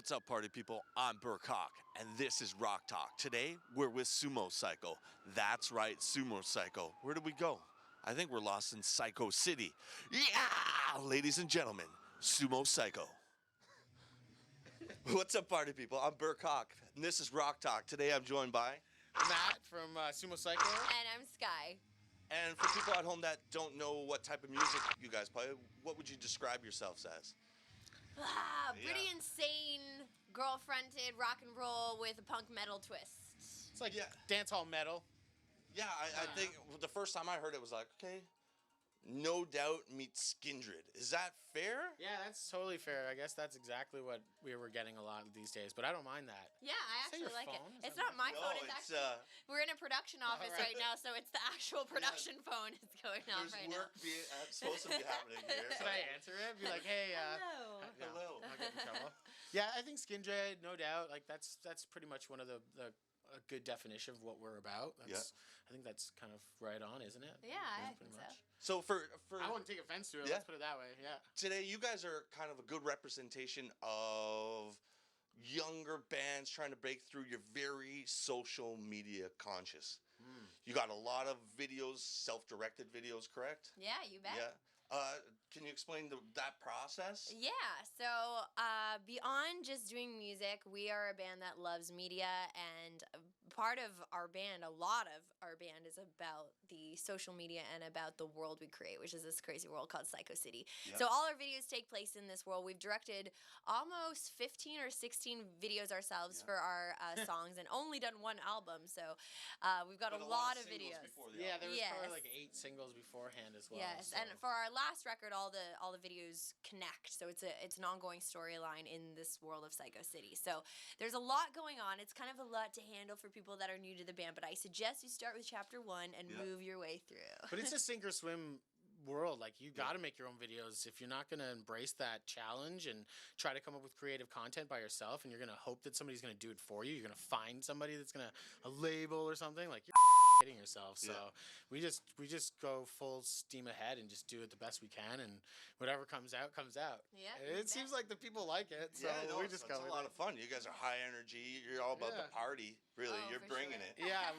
What's up, party people? I'm Burke Hawk, and this is Rock Talk. Today, we're with Sumo Cyco. That's right, Sumo Cyco. Where did we go? I think we're lost in Cyco City. Yeah! Ladies and gentlemen, Sumo Cyco. What's up, party people? I'm Burke Hawk, and this is Rock Talk. Today, I'm joined by Matt from Sumo Cyco. And I'm Sky. And for people at home that don't know what type of music you guys play, what would you describe yourselves as? Pretty insane, girl-fronted rock and roll with a punk metal twist. It's like dance hall metal. Yeah, I think the first time I heard it was like, okay, No Doubt meets Skindred. Is that fair? Yeah, that's totally fair. I guess that's exactly what we were getting a lot these days, but I don't mind that. Yeah, I Is that actually your like phone? it. It's not my phone. It's actually we're in a production office right. right now, so it's the actual production phone that's going on There's right work supposed to be happening here. Should I answer it? Be like, hey, now. no, Hello. I'll get in trouble. Yeah, I think Skindred, no doubt. Like that's pretty much one of a good definition of what we're about. That's, I think that's kind of right on, isn't it? Yeah, I pretty think so. much. So for I wouldn't take offense to it. Yeah. Let's put it that way. Yeah. today, you guys are kind of a good representation of younger bands trying to break through. You're very social media conscious. You got a lot of videos, self-directed videos, correct? Yeah, you bet. Yeah. Can you explain that process? Yeah, so beyond just doing music, we are a band that loves media, and part of our band, a lot of our band, is about the social media and about the world we create, which is this crazy world called Cyco City. Yep. So all our videos take place in this world. We've directed almost 15 or 16 videos ourselves for our songs, and only done one album, so we've got But a lot of singles videos. before the Yeah, album. there was Yes. probably like 8 singles beforehand as well. Yes, so. and for our last record, all the videos connect, so it's an ongoing storyline in this world of Cyco City. So there's a lot going on. It's kind of a lot to handle for people that are new to the band, but I suggest you start with chapter 1 and move your way through. But it's a sink or swim world. Like, you got to make your own videos. If you're not going to embrace that challenge and try to come up with creative content by yourself, and you're going to hope that somebody's going to do it for you, you're going to find somebody that's going to a label or something, like, you're kidding yourself. So we just go full steam ahead and just do it the best we can, and whatever comes out comes out. Yeah, And it seems like the people like it, so no, we just it's go a with lot it. of fun. You guys are high energy. You're all about the party. Really, Oh, you're for bringing sure. it. Yeah,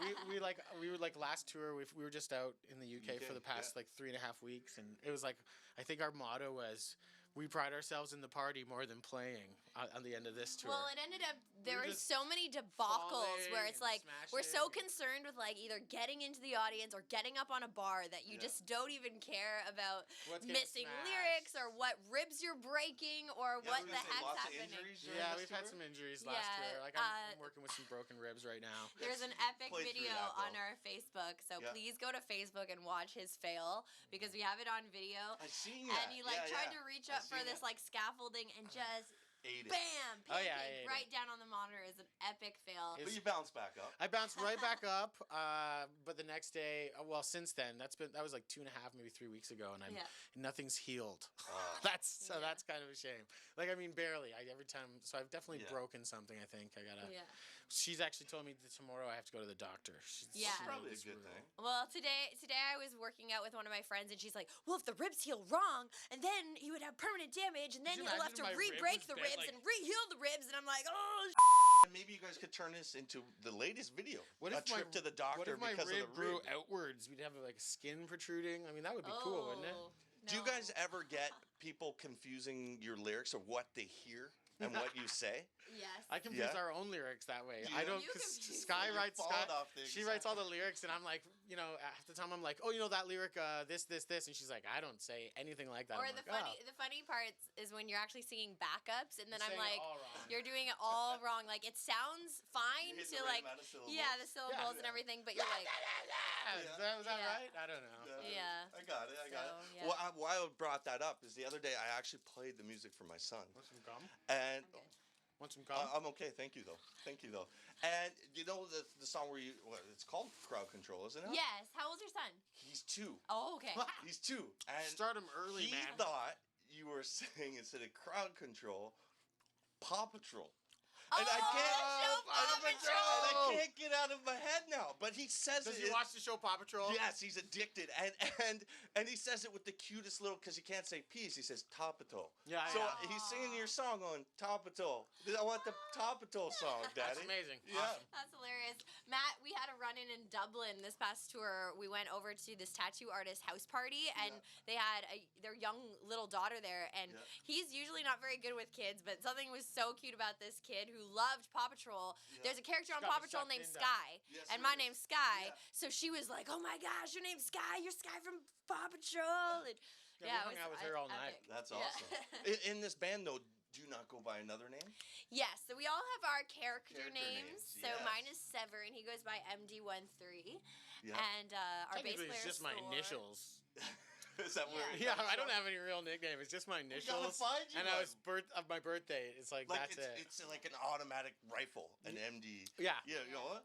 we were like last tour. We were just out in the UK for the past like 3.5 weeks, and it was like, I think our motto was, we pride ourselves in the party more than playing on the end of this tour. Well, it ended up, there were were just so many debacles falling where it's and like, we're so smashing. concerned with like either getting into the audience or getting up on a bar that you just don't even care about What's getting missing smashed. lyrics or what ribs you're breaking or what the heck's lots happening. Of injuries during Yeah, this we've had tour? some injuries last Yeah, tour. Like, I'm working with some broken ribs right now. There's an epic Play through video that, though. on our Facebook, so please go to Facebook and watch his fail because we have it on video. I seen that. And he tried to reach up for this like scaffolding and just Ate it. bam, Oh, yeah, I pancake ate right it. down on the monitor. Is an epic fail. But you bounce back up. I bounced right back up, but the next day, well, since then, that was like 2.5, maybe 3 weeks ago, and nothing's healed. That's kind of a shame. Like, I mean, barely. Every time, so I've definitely broken something. I think I gotta. Yeah. She's actually told me that tomorrow I have to go to the doctor. She's Probably a it's good real. thing. Well, today I was working out with one of my friends, and she's like, "Well, if the ribs heal wrong, and then he would have permanent damage, and then Could you he'll have to imagine my rib re-break was the bent, ribs like- and re-heal the ribs." And I'm like, "Oh." And maybe you guys could turn this into the latest video. What a if trip to the doctor what if my because rib of the grew rib. outwards? We'd have like skin protruding. I mean, that would be cool, wouldn't it? Do you No. guys ever get people confusing your lyrics or what they hear and what you say? Yes. I confuse Yeah. our own lyrics that way. Do I you? don't, You because confuse Sky them. writes, You're falling off things. she writes all the lyrics, and I'm like, half the time I'm like, oh, that lyric, this, and she's like, I don't say anything like that. Or I'm the like, the funny part is when you're actually singing backups, and then I'm saying it like, all wrong. you're doing it all wrong. Like it sounds fine You're hitting to the right like, amount of syllables. the syllables and everything, but you're like, Was that right? I don't know. yeah. I got it. So, yeah. Well, why I brought that up is the other day I actually played the music for my son. Want some gum? And I'm good. Want some gum? I'm okay. Thank you, though. And you know the song where it's called Crowd Control, isn't it? Yes. How old's your son? He's 2. Oh, okay. He's 2. And Start him early, he man. thought you were saying instead of Crowd Control, Paw Patrol. and I can't. Show Paw Patrol. And I can't get out of my head now. But he says Does it. he watch the show Paw Patrol? Yes, he's addicted, and he says it with the cutest little, because he can't say peas. He says Paw Patrol. Yeah, So yeah. he's singing your song on Paw Patrol. I want the Paw Patrol song, Daddy. That's amazing. Yeah. Awesome. That's hilarious. Matt, we had a run-in in Dublin this past tour. We went over to this tattoo artist's house party, and they had their young little daughter there, and he's usually not very good with kids, but something was so cute about this kid who loved Paw Patrol. There's a character on Got Paw me Patrol sucked named into- Sky, Yes, and there my is. name's Sky, Yeah. so she was like, oh my gosh, your name's Sky, you're Sky from Paw Patrol. And Yeah, we hung it was out with her all night. epic. That's Yeah. awesome. In this band, though, do you not go by another name? Yes, so we all have our character Character names. names, So yes. mine is Sever, and he goes by MD13. Yeah. And our bass Technically, player it's just my Thor. initials. Is that where? it Yeah, comes I don't from? have any real nickname. It's just my gotta initials. find you And one. I was of my birthday. It's like Like that's it. it's like an automatic rifle, an MD. Yeah, Yeah, you know what?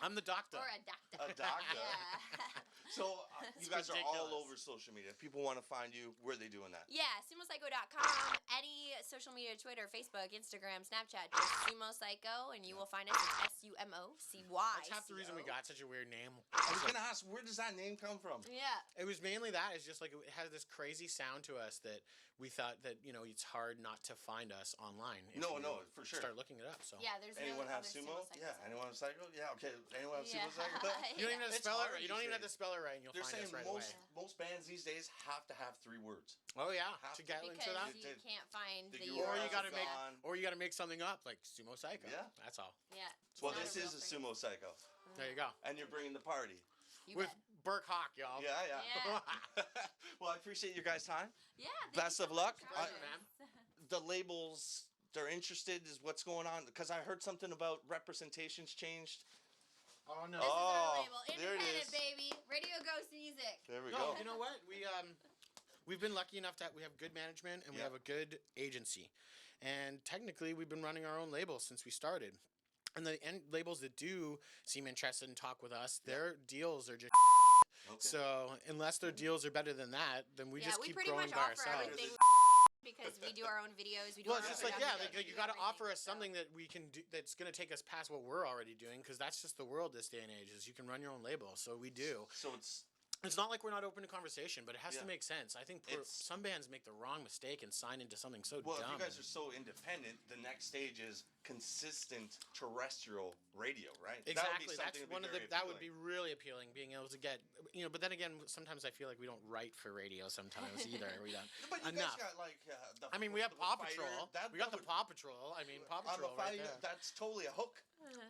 I'm the doctor. Or a doctor. A doctor. Yeah. So you guys are all ridiculous. over social media. If people want to find you, where are they doing that? Yeah, sumocyco.com. Any social media, Twitter, Facebook, Instagram, Snapchat, just Sumo Cyco, and you will find us at SUMOCY. That's half the reason we got such a weird name. I was gonna ask, where does that name come from? Yeah. It was mainly that. It's just like it has this crazy sound to us that we thought that it's hard not to find us online. if No, you for sure. Start looking it up. So Yeah, there's Anyone no have other sumo? Cycos. Yeah. Anyone have psycho? Yeah. Okay. Anyone have Yeah. sumo psycho? you don't even have to It's spell it. hard Right. You don't these even have to days. spell it right, and you'll They're find saying us right most away. most bands these days have to have 3 words. Oh yeah, Have to to. get into Because that. you can't find The the Or URLs you got to are make, gone. or you got to make something up like Sumo Cyco. Yeah. That's all. Yeah. it's Well, not this real is a thing. sumo psycho, There you go. and you're bringing the party. You With bet. Burke Hawk, y'all. Yeah, yeah. Yeah. Well, I appreciate your guys' time. Yeah. thank Best you of so luck. much for I- having us. The labels, they're interested. Is what's going on? Because I heard something about representations changed. Oh no. This is our Oh, label. there it Independent, is. baby. Radio Ghost Music. There we No, go. you know what? We've been lucky enough that we have good management and we Yeah. have a good agency. And technically, we've been running our own label since we started. And the labels that do seem interested and talk with us, their deals are just Okay. so unless their deals are better than that, then we Yeah, just we keep pretty growing much by offer ourselves. everything because we do our own videos. We do Well, our it's just own like yeah, production, like we you do got to everything, offer us so. something that we can do that's going to take us past what we're already doing because that's just the world this day and age. Is you can run your own label, so we do. So it's It's not like we're not open to conversation, but it has Yeah. to make sense. I think It's- some bands make the wrong mistake and sign into something so well, dumb. if you guys are so independent, the next stage is consistent terrestrial radio, right? Exactly. That That's would be one of very the that would appealing. be really appealing, being able to get But then again, sometimes I feel like we don't write for radio. Sometimes either we don't. But you enough. guys got like the. I mean, we have the Paw fighter, Patrol. that- We got that the would- Paw Patrol. I mean, Paw on the Patrol right fighter, there. that's totally a hook.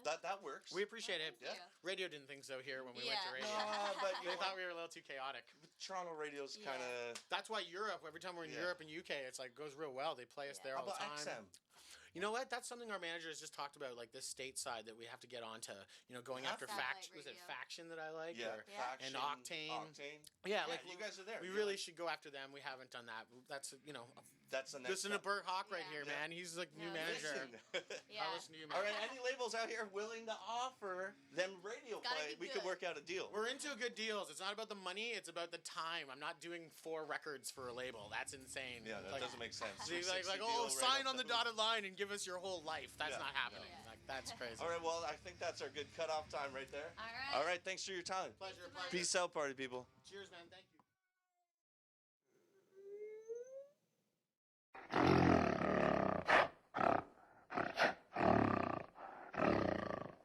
That works. We appreciate it. Thank Yeah. you. Radio didn't think so here when we went to Yeah. radio. No, but you They know, thought we were a little too chaotic. Toronto radio's Yeah. kind of. That's why Europe. Every time we're in Yeah. Europe and UK, it's like goes real well. They play us Yeah. there How all the about time. XM? You know what? That's something our managers just talked about, like this stateside that we have to get onto. Going Yeah. after Satellite faction. Was it radio. faction that I like? Yeah, Or- Yeah. Faction, And Octane. Octane. yeah, Yeah, like you guys are there. we yeah. really should go after them. We haven't done that. That's That's the next. listen to step. Burt Hawk right Yeah. here, Yeah. man. He's like new No, manager. Listen. Yeah. I listen to you, man. All right, any labels out here willing to offer them radio Gotta play? be We could good. work out a deal. We're into good deals. It's not about the money. It's about the time. I'm not doing 4 records for a label. That's insane. Yeah, that Like, doesn't make sense. so you're 360 like, deal oh, right sign off on the booth. dotted line and give us your whole life. That's Yeah. not happening. Yeah. Like, that's crazy. All right, well, I think that's our good cutoff time right there. All right. All right, thanks for your time. Pleasure. Peace out, party people. Cheers, man. Thank you.